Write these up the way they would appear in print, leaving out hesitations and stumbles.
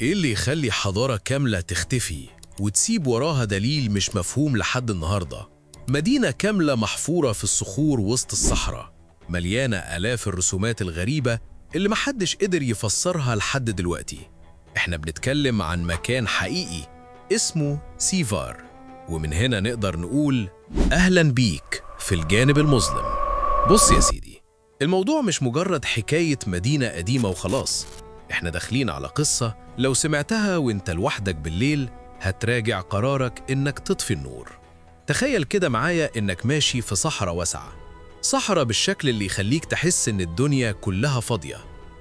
إيه اللي يخلي حضارة كاملة تختفي وتسيب وراها دليل مش مفهوم لحد النهاردة؟ مدينة كاملة محفورة في الصخور وسط الصحراء، مليانة آلاف الرسومات الغريبة اللي محدش قدر يفسرها لحد دلوقتي. إحنا بنتكلم عن مكان حقيقي اسمه سيفار، ومن هنا نقدر نقول أهلاً بيك في الجانب المظلم. بص يا سيدي، الموضوع مش مجرد حكاية مدينة قديمة وخلاص. إحنا داخلين على قصة لو سمعتها وإنت لوحدك بالليل هتراجع قرارك إنك تطفي النور. تخيل كده معايا إنك ماشي في صحراء واسعة، صحراء بالشكل اللي يخليك تحس إن الدنيا كلها فاضية،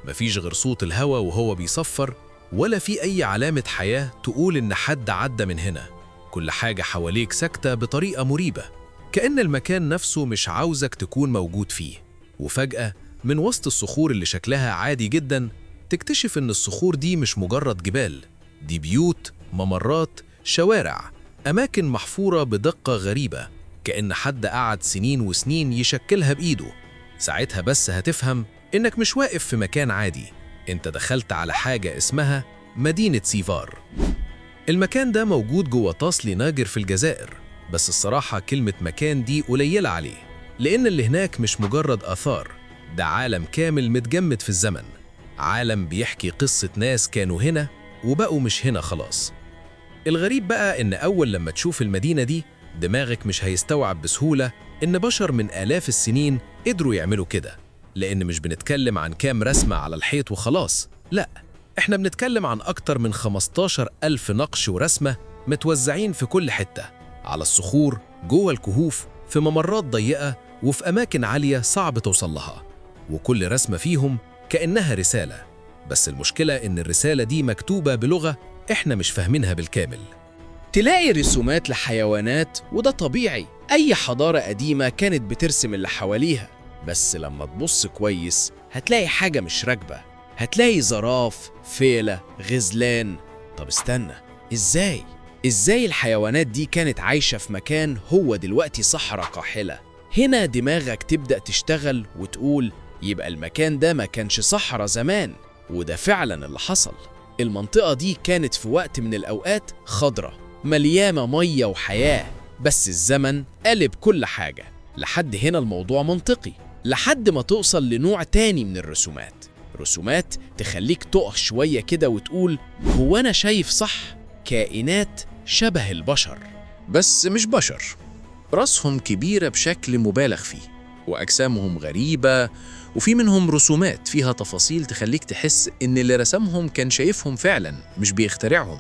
مفيش غير صوت الهواء وهو بيصفر، ولا في أي علامة حياة تقول إن حد عدى من هنا. كل حاجة حواليك ساكتة بطريقة مريبة، كأن المكان نفسه مش عاوزك تكون موجود فيه. وفجأة من وسط الصخور اللي شكلها عادي جدا تكتشف إن الصخور دي مش مجرد جبال، دي بيوت، ممرات، شوارع، أماكن محفورة بدقة غريبة، كأن حد قعد سنين وسنين يشكلها بإيده. ساعتها بس هتفهم إنك مش واقف في مكان عادي، إنت دخلت على حاجة اسمها مدينة سيفار. المكان ده موجود جوه طاسلي ناجر في الجزائر، بس الصراحة كلمة مكان دي قليلة عليه، لأن اللي هناك مش مجرد آثار، ده عالم كامل متجمد في الزمن، عالم بيحكي قصة ناس كانوا هنا وبقوا مش هنا خلاص. الغريب بقى إن أول لما تشوف المدينة دي دماغك مش هيستوعب بسهولة إن بشر من آلاف السنين قدروا يعملوا كده، لأن مش بنتكلم عن كام رسمة على الحيط وخلاص، لأ، إحنا بنتكلم عن أكتر من 15,000 نقش ورسمة متوزعين في كل حتة، على الصخور، جوه الكهوف، في ممرات ضيقة، وفي أماكن عالية صعب توصل لها، وكل رسمة فيهم كأنها رسالة. بس المشكلة إن الرسالة دي مكتوبة بلغة إحنا مش فاهمينها بالكامل. تلاقي رسومات لحيوانات، وده طبيعي، أي حضارة قديمة كانت بترسم اللي حواليها، بس لما تبص كويس هتلاقي حاجة مش راكبة، هتلاقي زراف، فيلة، غزلان. طب استنى، إزاي الحيوانات دي كانت عايشة في مكان هو دلوقتي صحراء قاحلة؟ هنا دماغك تبدأ تشتغل وتقول يبقى المكان ده ما كانش صحراء زمان، وده فعلا اللي حصل. المنطقة دي كانت في وقت من الأوقات خضرة مليانة مية وحياة، بس الزمن قلب كل حاجة. لحد هنا الموضوع منطقي، لحد ما توصل لنوع تاني من الرسومات، رسومات تخليك تقف شوية كده وتقول هو أنا شايف صح؟ كائنات شبه البشر، بس مش بشر. رأسهم كبيرة بشكل مبالغ فيه، وأجسامهم غريبة، وفي منهم رسومات فيها تفاصيل تخليك تحس إن اللي رسمهم كان شايفهم فعلا مش بيخترعهم.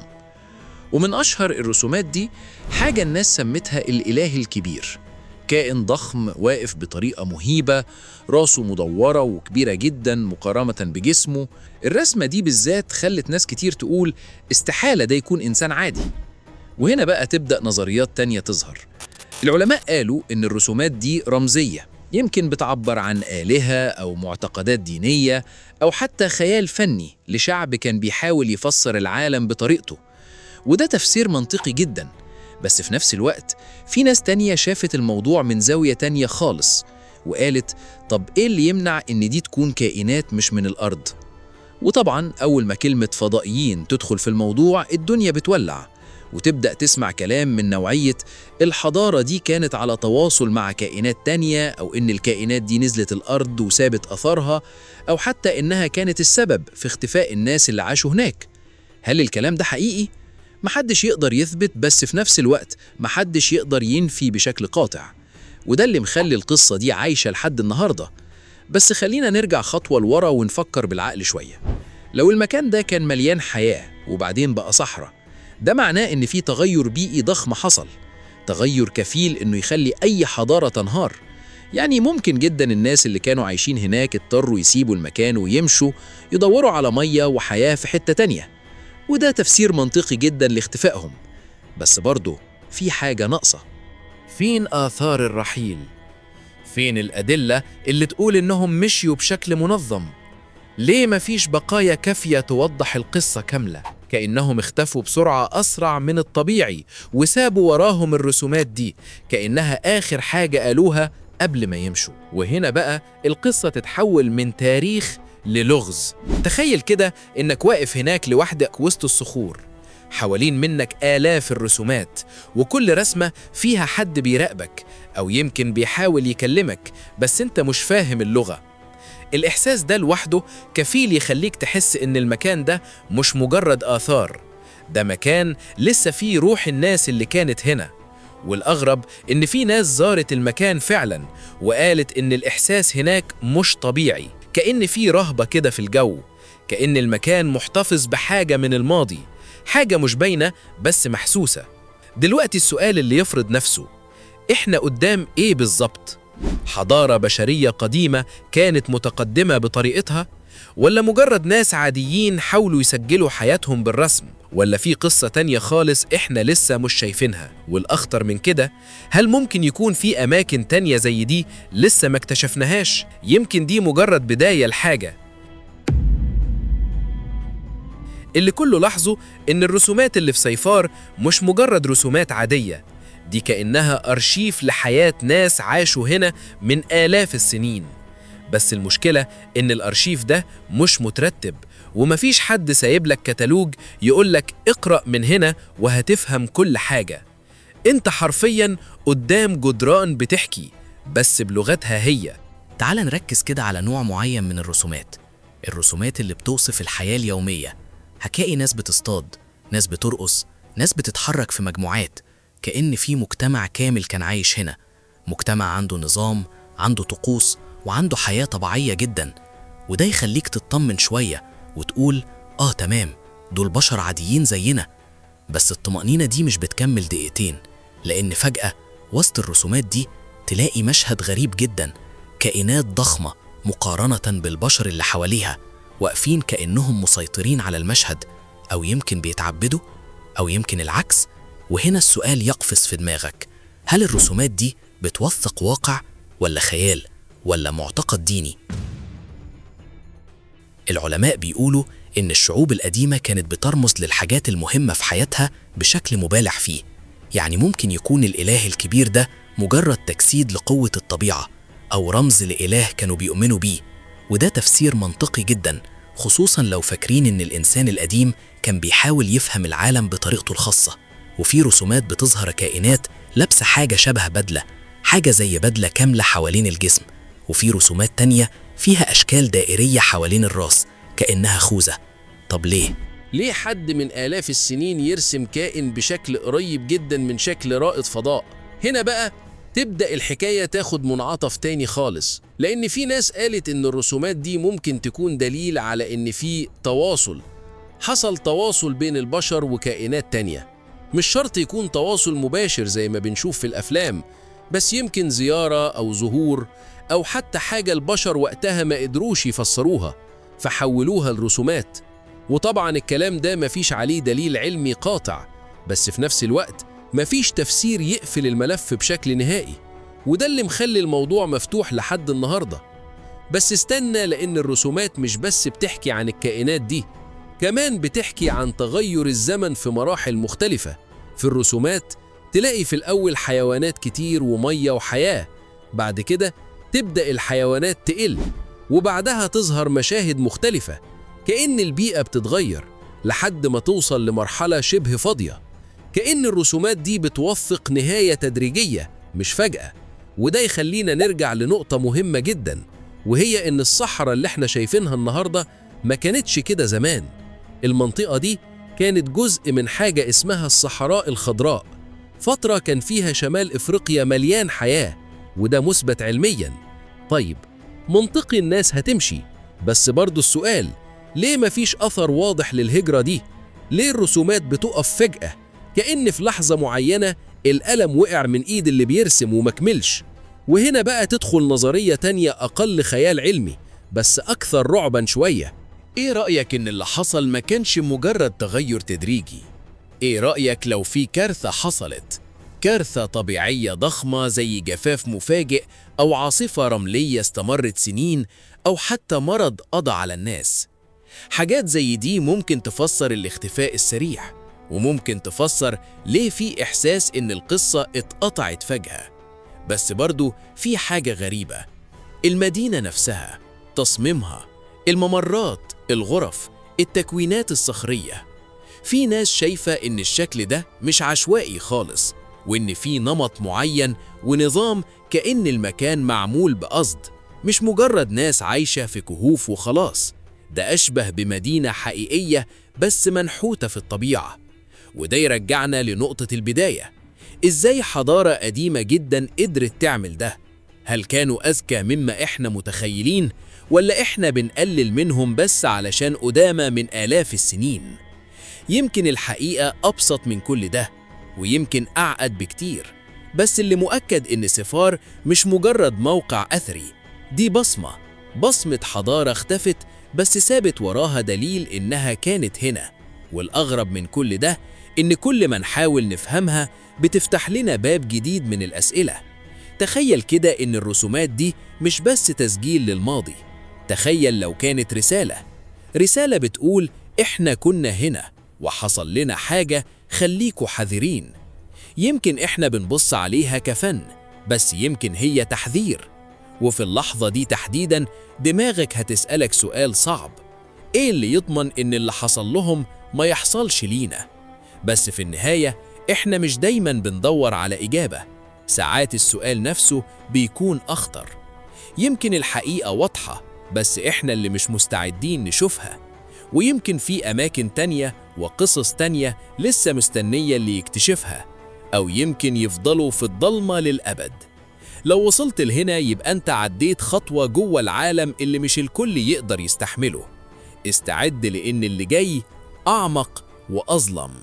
ومن أشهر الرسومات دي حاجة الناس سمتها الإله الكبير، كائن ضخم واقف بطريقة مهيبة، راسه مدورة وكبيرة جدا مقارنة بجسمه. الرسمة دي بالذات خلت ناس كتير تقول استحالة ده يكون إنسان عادي. وهنا بقى تبدأ نظريات تانية تظهر. العلماء قالوا إن الرسومات دي رمزية، يمكن بتعبر عن آلهة أو معتقدات دينية أو حتى خيال فني لشعب كان بيحاول يفسر العالم بطريقته. وده تفسير منطقي جدا، بس في نفس الوقت في ناس تانية شافت الموضوع من زاوية تانية خالص، وقالت طب إيه اللي يمنع إن دي تكون كائنات مش من الأرض؟ وطبعا أول ما كلمة فضائيين تدخل في الموضوع الدنيا بتولع، وتبدأ تسمع كلام من نوعية الحضارة دي كانت على تواصل مع كائنات تانية، أو إن الكائنات دي نزلت الأرض وسابت أثرها، أو حتى إنها كانت السبب في اختفاء الناس اللي عاشوا هناك. هل الكلام ده حقيقي؟ محدش يقدر يثبت، بس في نفس الوقت محدش يقدر ينفي بشكل قاطع، وده اللي مخلي القصة دي عايشة لحد النهاردة. بس خلينا نرجع خطوة لورا ونفكر بالعقل شوية. لو المكان ده كان مليان حياة وبعدين بقى صحراء، ده معناه إن في تغير بيئي ضخم حصل، تغير كفيل إنه يخلي أي حضارة تنهار. يعني ممكن جدا الناس اللي كانوا عايشين هناك اضطروا يسيبوا المكان ويمشوا يدوروا على مية وحياة في حتة تانية، وده تفسير منطقي جدا لاختفائهم. بس برضه في حاجة ناقصة. فين آثار الرحيل؟ فين الأدلة اللي تقول إنهم مشيوا بشكل منظم؟ ليه مفيش بقايا كافية توضح القصة كاملة؟ كأنهم اختفوا بسرعة أسرع من الطبيعي وسابوا وراهم الرسومات دي كأنها آخر حاجة قالوها قبل ما يمشوا. وهنا بقى القصة تتحول من تاريخ للغز. تخيل كده إنك واقف هناك لوحدك وسط الصخور، حوالين منك آلاف الرسومات، وكل رسمة فيها حد بيراقبك أو يمكن بيحاول يكلمك، بس أنت مش فاهم اللغة. الإحساس ده لوحده كفيل يخليك تحس إن المكان ده مش مجرد آثار، ده مكان لسه فيه روح الناس اللي كانت هنا. والأغرب إن في ناس زارت المكان فعلا وقالت إن الإحساس هناك مش طبيعي، كأن في رهبة كده في الجو، كأن المكان محتفظ بحاجة من الماضي، حاجة مش باينة بس محسوسة. دلوقتي السؤال اللي يفرض نفسه، إحنا قدام إيه بالظبط؟ حضارة بشرية قديمة كانت متقدمة بطريقتها، ولا مجرد ناس عاديين حاولوا يسجلوا حياتهم بالرسم، ولا في قصة تانية خالص إحنا لسه مش شايفينها؟ والأخطر من كده، هل ممكن يكون في أماكن تانية زي دي لسه ما اكتشفناهاش؟ يمكن دي مجرد بداية لحاجة. اللي كله لاحظه إن الرسومات اللي في صيفار مش مجرد رسومات عادية، دي كأنها أرشيف لحياة ناس عاشوا هنا من آلاف السنين. بس المشكلة إن الأرشيف ده مش مترتب، ومفيش حد سايب لك كتالوج يقولك اقرأ من هنا وهتفهم كل حاجة. انت حرفياً قدام جدران بتحكي بس بلغتها هي. تعال نركز كده على نوع معين من الرسومات اللي بتوصف الحياة اليومية. هتلاقي ناس بتصطاد، ناس بترقص، ناس بتتحرك في مجموعات، كأن في مجتمع كامل كان عايش هنا، مجتمع عنده نظام، عنده طقوس، وعنده حياة طبيعية جدا. وده يخليك تطمن شوية وتقول تمام، دول بشر عاديين زينا. بس الطمأنينة دي مش بتكمل دقيقتين، لأن فجأة وسط الرسومات دي تلاقي مشهد غريب جدا، كائنات ضخمة مقارنة بالبشر اللي حواليها، واقفين كأنهم مسيطرين على المشهد، أو يمكن بيتعبدوا، أو يمكن العكس. وهنا السؤال يقفز في دماغك، هل الرسومات دي بتوثق واقع ولا خيال ولا معتقد ديني؟ العلماء بيقولوا إن الشعوب القديمة كانت بترمز للحاجات المهمة في حياتها بشكل مبالغ فيه. يعني ممكن يكون الإله الكبير ده مجرد تجسيد لقوة الطبيعة، أو رمز لإله كانوا بيؤمنوا بيه. وده تفسير منطقي جدا، خصوصا لو فاكرين إن الإنسان القديم كان بيحاول يفهم العالم بطريقته الخاصة. وفي رسومات بتظهر كائنات لابسة حاجة شبه بدلة، حاجة زي بدلة كاملة حوالين الجسم. وفي رسومات تانية فيها أشكال دائرية حوالين الراس كأنها خوذة. طب ليه حد من آلاف السنين يرسم كائن بشكل قريب جدا من شكل رائد فضاء؟ هنا بقى تبدأ الحكاية تاخد منعطف تاني خالص، لأن في ناس قالت إن الرسومات دي ممكن تكون دليل على إن في حصل تواصل بين البشر وكائنات تانية. مش شرط يكون تواصل مباشر زي ما بنشوف في الأفلام، بس يمكن زيارة أو ظهور، أو حتى حاجة البشر وقتها ما قدروش يفسروها فحولوها لرسومات. وطبعا الكلام ده مفيش عليه دليل علمي قاطع، بس في نفس الوقت مفيش تفسير يقفل الملف بشكل نهائي، وده اللي مخلي الموضوع مفتوح لحد النهاردة. بس استنى، لأن الرسومات مش بس بتحكي عن الكائنات دي، كمان بتحكي عن تغير الزمن في مراحل مختلفة. في الرسومات تلاقي في الأول حيوانات كتير ومية وحياة، بعد كده تبدأ الحيوانات تقل، وبعدها تظهر مشاهد مختلفة كأن البيئة بتتغير لحد ما توصل لمرحلة شبه فاضية. كأن الرسومات دي بتوثق نهاية تدريجية مش فجأة. وده يخلينا نرجع لنقطة مهمة جدا، وهي إن الصحراء اللي احنا شايفينها النهاردة ما كانتش كده زمان. المنطقة دي كانت جزء من حاجة اسمها الصحراء الخضراء، فترة كان فيها شمال إفريقيا مليان حياة، وده مثبت علميا. طيب منطقي الناس هتمشي، بس برضو السؤال، ليه مفيش أثر واضح للهجرة دي؟ ليه الرسومات بتقف فجأة كأن في لحظة معينة القلم وقع من إيد اللي بيرسم ومكملش؟ وهنا بقى تدخل نظرية تانية أقل خيال علمي بس أكثر رعبا شوية. إيه رأيك إن اللي حصل ما كانش مجرد تغير تدريجي؟ إيه رأيك لو في كارثة حصلت؟ كارثة طبيعية ضخمة زي جفاف مفاجئ، أو عاصفة رملية استمرت سنين، أو حتى مرض قضى على الناس. حاجات زي دي ممكن تفسر الاختفاء السريع، وممكن تفسر ليه في إحساس إن القصة اتقطعت فجأة. بس برضو في حاجة غريبة، المدينة نفسها، تصميمها، الممرات، الغرف، التكوينات الصخرية. في ناس شايفة إن الشكل ده مش عشوائي خالص، وإن في نمط معين ونظام، كأن المكان معمول بقصد، مش مجرد ناس عايشة في كهوف وخلاص. ده أشبه بمدينة حقيقية بس منحوتة في الطبيعة. وده يرجعنا لنقطة البداية. إزاي حضارة قديمة جدا قدرت تعمل ده؟ هل كانوا أذكى مما إحنا متخيلين؟ ولا إحنا بنقلل منهم بس علشان قدامى من آلاف السنين؟ يمكن الحقيقة أبسط من كل ده، ويمكن أعقد بكتير. بس اللي مؤكد إن سفار مش مجرد موقع أثري، دي بصمة حضارة اختفت بس سابت وراها دليل إنها كانت هنا. والأغرب من كل ده إن كل ما نحاول نفهمها بتفتح لنا باب جديد من الأسئلة. تخيل كده إن الرسومات دي مش بس تسجيل للماضي. تخيل لو كانت رسالة بتقول إحنا كنا هنا وحصل لنا حاجة، خليكوا حذرين. يمكن إحنا بنبص عليها كفن، بس يمكن هي تحذير. وفي اللحظة دي تحديداً دماغك هتسألك سؤال صعب: إيه اللي يضمن إن اللي حصل لهم ما يحصلش لينا؟ بس في النهاية إحنا مش دايماً بندور على إجابة. ساعات السؤال نفسه بيكون أخطر. يمكن الحقيقة واضحة بس إحنا اللي مش مستعدين نشوفها. ويمكن في أماكن تانية وقصص تانية لسه مستنية اللي يكتشفها، أو يمكن يفضلوا في الضلمة للأبد. لو وصلت لهنا يبقى أنت عديت خطوة جوه العالم اللي مش الكل يقدر يستحمله. استعد لأن اللي جاي أعمق وأظلم.